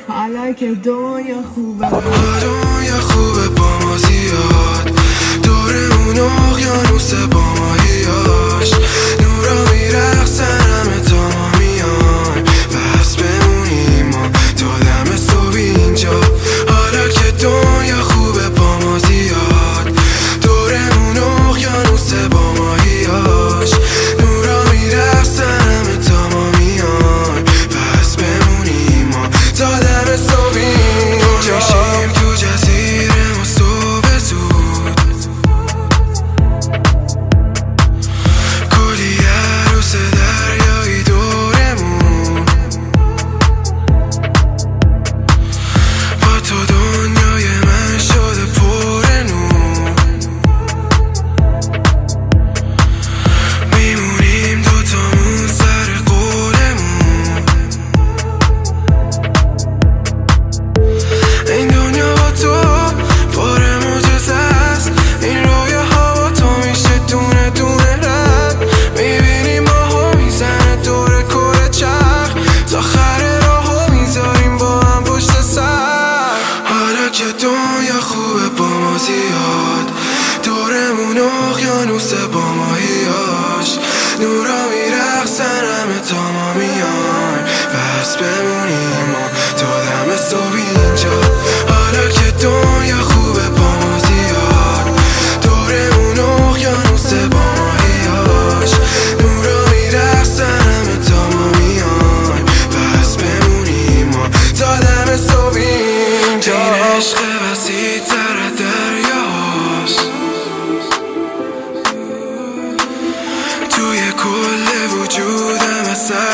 حالا که دنیا خوبه دنیا خوبه با ما زیاد دورمون اقیانوس با ماهیاش نورا میرقصن همه تا ما میان بس بمونیم ما تا دم صبح اینجا حالا که دنیا خوبه با ما زیاد دورمون اقیانوس با ماهیاش نورا میرقصن همه تا ما میان بس بمونیم ما تا دم صبح اینجا میشیم تو جزیره ما صبح زود کلی عروس دریایی دورمون با تو دنیای من شده پر نور میمونیم دوتامون سر قولمون این دنیا با تو پر معجزه است این رویاها با تو میشه دونه دونه رد میبینیم ماهو میزنه دور کره چرخ تا آخر راهو میذاریم با هم پشت سر حالا که دنیا خوبه با ما زیاد دورمون اقیانوس با ماهیاش نورا میرقصن همه تا ما میان بس بمونیم ما تا دم صبح اینجا حالا که دنیا خوبه با ما زیاد دورمون اقیانوس با ماهیاش نورا میرقصن همه تا ما میان بس بمونیم ما تا دم صبح اینجا این عشق وسیع تر دریاست توی کل وجودم اثر